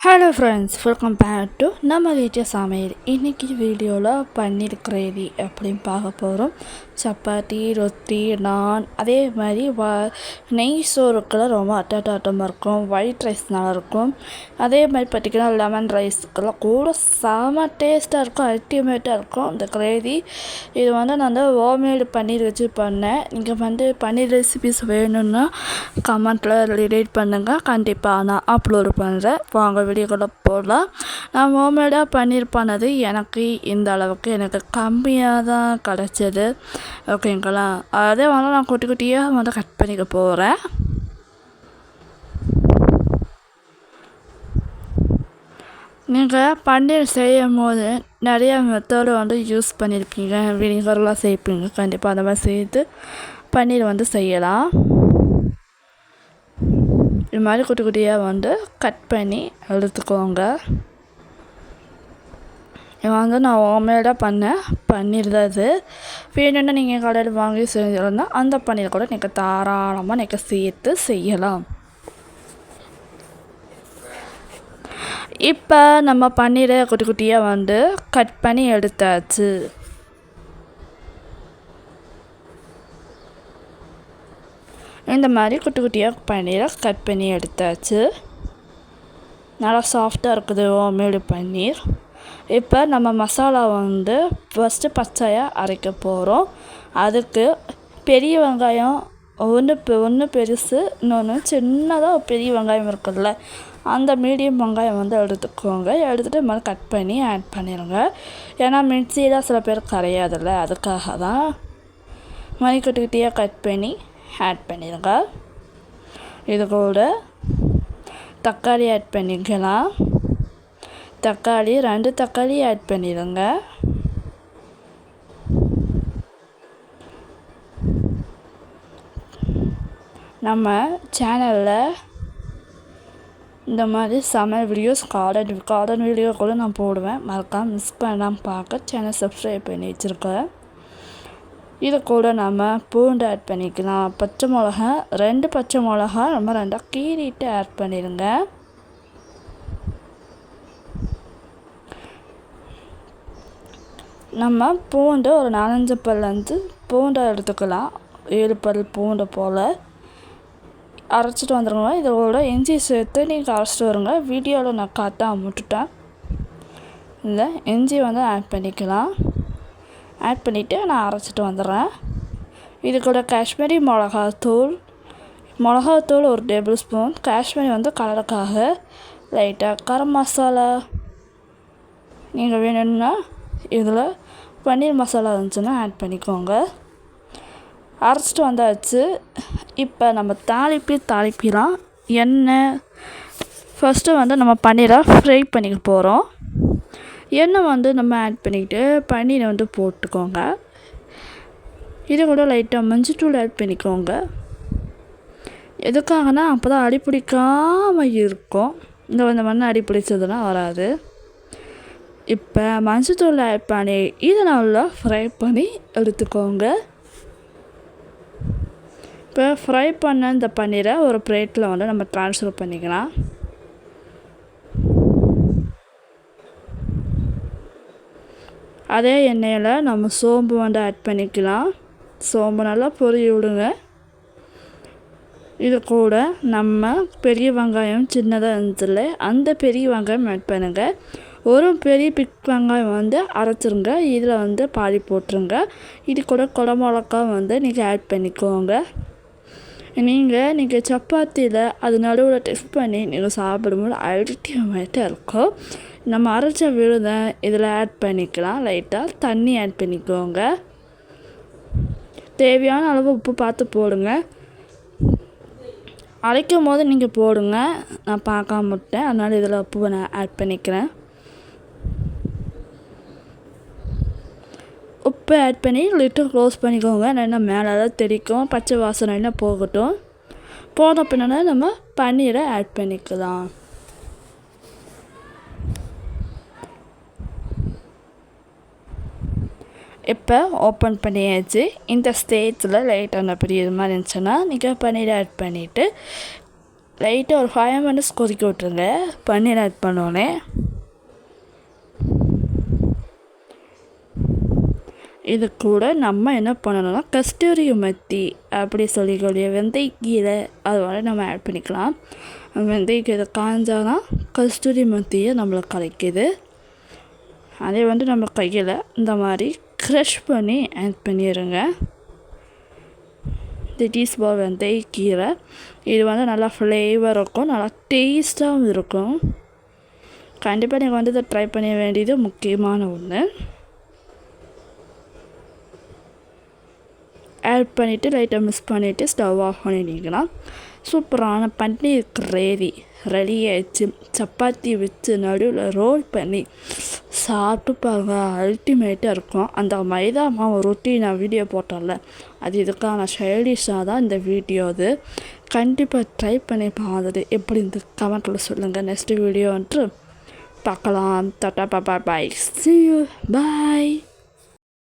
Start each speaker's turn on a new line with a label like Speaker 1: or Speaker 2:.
Speaker 1: Hello friends, welcome back to நம்ம வீட்டு சமையல். இன்றைக்கி வீடியோவில் பன்னீர் கிரேவி அப்படின்னு பார்க்க போகிறோம். சப்பாத்தி, ரொட்டி, நான், அதே மாதிரி நெய் சோறுக்கெல்லாம் ரொம்ப அட்டமாக இருக்கும். ஒயிட் ரைஸ் நல்லாயிருக்கும். அதே மாதிரி பார்த்திங்கன்னா லெமன் ரைஸுக்கெல்லாம் கூட செம டேஸ்ட்டாக இருக்கும், அல்டிமேட்டாக இருக்கும் இந்த கிரேவி. இது நான் ஹோம்மேடு பன்னீர் வச்சு பண்ணேன். நீங்கள் பன்னீர் ரெசிபிஸ் வேணும்னா கமெண்ட்டில் ரிலேட் பண்ணுங்கள். கண்டிப்பாக நான் அப்லோடு பண்ணுறேன். வாங்க வீடியோக்குள்ளே போடலாம். நான் ஹோம்மேடாக பன்னீர் பண்ணது எனக்கு இந்த அளவுக்கு எனக்கு கம்மியாக தான் கிடச்சிது. ஓகேங்களா? அதே நான் குட்டி குட்டியாக கட் பண்ணிக்க போகிறேன். நீங்கள் பன்னீர் செய்யும் போது நிறைய மெத்தடு யூஸ் பண்ணியிருப்பீங்க. வினிகர்லாம் சேர்ப்பீங்க. கண்டிப்பாக அந்த மாதிரி சேர்த்து பன்னீர் செய்யலாம். இது மாதிரி குட்டி குட்டியாக கட் பண்ணி எடுத்துக்கோங்க. இது நான் ஹோம்மேடாக பண்ணேன் பன்னீர் தான் இது. வேணும்னா நீங்கள் கடையில் வாங்கி செஞ்சிருந்தா அந்த பன்னீர் கூட நீங்கள் தாராளமாக நீங்கள் சேர்த்து செய்யலாம். இப்போ நம்ம பன்னீரை குட்டி குட்டியாக கட் பண்ணி எடுத்தாச்சு. இந்த மாதிரி குட்டி குட்டியாக பன்னீரை கட் பண்ணி எடுத்தாச்சு. நல்லா சாஃப்டாக இருக்குது ஹோம்மேடு பன்னீர். இப்போ நம்ம மசாலா ஃபஸ்ட்டு பச்சையாக அரைக்க போகிறோம். அதுக்கு பெரிய வெங்காயம் ஒன்று பெருசு, இன்னொன்று சின்னதாக பெரிய வெங்காயம் இருக்குல்ல, அந்த மீடியம் வெங்காயம் எடுத்துக்கோங்க. எடுத்துகிட்டு இது மாதிரி கட் பண்ணி ஆட் பண்ணிடுங்க. ஏன்னா மிக்சியில் சில பேர் கரையாதில்ல, அதுக்காக தான் மாதிரி குட்டி குட்டியாக கட் பண்ணி ஆட் பண்ணிடுங்க. இது கூட தக்காளி ஆட் பண்ணிக்கலாம். தக்காளி 2 தக்காளி ஆட் பண்ணிடுங்க. நம்ம சேனலில் இந்த மாதிரி சமையல் வீடியோஸ் கார்டன் வீடியோ கூட நான் போடுவேன். மறக்காமல் மிஸ் பண்ணாமல் பார்க்க சேனல் சப்ஸ்கிரைப் பண்ணி வச்சுருக்கேன். இது கூட நம்ம பூண்டு ஆட் பண்ணிக்கலாம். பச்சை மிளகா 2 பச்சை மிளகா நம்ம 2 கீறிட்டு ஆட் பண்ணிடுங்க. நம்ம பூண்டு ஒரு 4-5 பல் பூண்டை எடுத்துக்கலாம். 7 பல் பூண்டை போல் அரைச்சிட்டு வந்துடுங்க. இதோட இஞ்சி சேர்த்து நீங்கள் அரைச்சிட்டு வருங்க. வீடியோவில் நான் காட்டாம விட்டுட்டேன். இல்லை, இஞ்சி ஆட் பண்ணிக்கலாம். ஆட் பண்ணிவிட்டு நான் அரைச்சிட்டு வந்துடுறேன். இது கூட காஷ்மீரி மிளகாத்தூள் 1 டேபிள் ஸ்பூன், காஷ்மீரி கலருக்காக லைட்டாக கரம் மசாலா. நீங்கள் வேணும்னா இதில் பன்னீர் மசாலா இருந்துச்சுன்னா ஆட் பண்ணிக்கோங்க. அரைச்சிட்டு வந்தாச்சு. இப்போ நம்ம தாளிப்பிலாம். எண்ணெய் ஃபஸ்ட்டு நம்ம பன்னீரை ஃப்ரை பண்ணிக்க போகிறோம். எண்ணெய் நம்ம ஆட் பண்ணிக்கிட்டு பன்னீரை போட்டுக்கோங்க. இது கூட லைட்டாக மஞ்சத்தூள் ஆட் பண்ணிக்கோங்க. எதுக்காகனா அப்போ தான் அடி பிடிக்காமல் இருக்கும். இந்த மண்ணை அடி பிடிச்சதுன்னா வராது. இப்போ மஞ்சத்தூள் ஆட் பண்ணி இதை நல்லா ஃப்ரை பண்ணி எடுத்துக்கோங்க. இப்போ ஃப்ரை பண்ண இந்த பன்னீரை ஒரு பிளேட்டில் நம்ம ட்ரான்ஸ்ஃபர் பண்ணிக்கலாம். அதே எண்ணெயில் நம்ம சோம்பு ஆட் பண்ணிக்கலாம். சோம்பு நல்லா பொரிய விடுங்க. இது கூட நம்ம பெரிய வெங்காயம் சின்னதாக இருந்துச்சுல்ல, அந்த பெரிய வெங்காயம் ஆட் பண்ணுங்கள். ஒரு பெரிய பிக் வெங்காயம் அரைச்சிருங்க. இதில் பாதி போட்டுருங்க. இது கூட குடமிளகா நீங்கள் ஆட் பண்ணிக்கோங்க. நீங்கள் சப்பாத்தியில் அது நடுவில் டெஸ்ட் பண்ணி நீங்கள் சாப்பிடும்போது அல்டிமேட்டாக இருக்கும். நம்ம அரைச்ச விழுதை இதில் ஆட் பண்ணிக்கலாம். லைட்டாக தண்ணி ஆட் பண்ணிக்கோங்க. தேவையான அளவு உப்பு பார்த்து போடுங்க. அரைக்கும் போது நீங்கள் போடுங்க. நான் பார்க்காம விட்டேன், அதனால் இதில் உப்பு நான் ஆட் பண்ணிக்கிறேன். உப்பு ஆட் பண்ணி லிட்டு க்ளோஸ் பண்ணிக்கோங்க. நல்லா மேலே தெரிக்கும். பச்சை வாசனை போகட்டும். போன பின்னாடி நம்ம பன்னீரை ஆட் பண்ணிக்கலாம். இப்போ ஓப்பன் பண்ணியாச்சு. இந்த ஸ்டேஜில் லைட்டான பெரிய இது மாதிரி இருந்துச்சுன்னா நீங்கள் பன்னீர் ஆட் பண்ணிவிட்டு லைட்டாக ஒரு 5 மினிட்ஸ் கொதிக்க விட்டுருங்க. பன்னீர் ஆட் பண்ணோன்னே இது கூட நம்ம என்ன பண்ணணும்னா கஸ்தூரி மெத்தி அப்படி சொல்லிக்கூடிய வெந்தயக்கீரை அது வரை நம்ம ஆட் பண்ணிக்கலாம். வெந்தயக்கீரை காஞ்சாதான் கஸ்தூரி மெத்தியை நம்மளுக்கு கிடைக்கிது. அதே நம்ம கையில் இந்த மாதிரி க்ரஷ் பண்ணி ஆட் பண்ணிடுங்க. டீஸ்பூன் வெந்தயக்கீரை இது நல்லா ஃப்ளேவர் இருக்கும், நல்லா டேஸ்ட்டாகவும் இருக்கும். கண்டிப்பாக நீங்கள் இதை ட்ரை பண்ண வேண்டியது முக்கியமான ஒன்று. ஆட் பண்ணிவிட்டு லைட்டாக மிக்ஸ் பண்ணிவிட்டு ஸ்டவ் ஆஃப் பண்ணிட்டீங்கன்னா சூப்பரான பன்னீர் கிரேவி ரெடி ஆயிடுச்சு. சப்பாத்தி வச்சு நடுவில் ரோல் பண்ணி சாப்பிட்டு பாருங்கள், அல்டிமேட்டாக இருக்கும். அந்த மைதா மாவு ரொட்டி நான் வீடியோ போட்டேன்ல, அது இதுக்கான சைடிஷாக தான் இந்த வீடியோ. அது கண்டிப்பாக ட்ரை பண்ணி பார்த்துட்டு எப்படி இந்த கமெண்ட்டில் சொல்லுங்கள். நெக்ஸ்ட் வீடியோ பார்க்கலாம். டாடா பாய், see you, bye.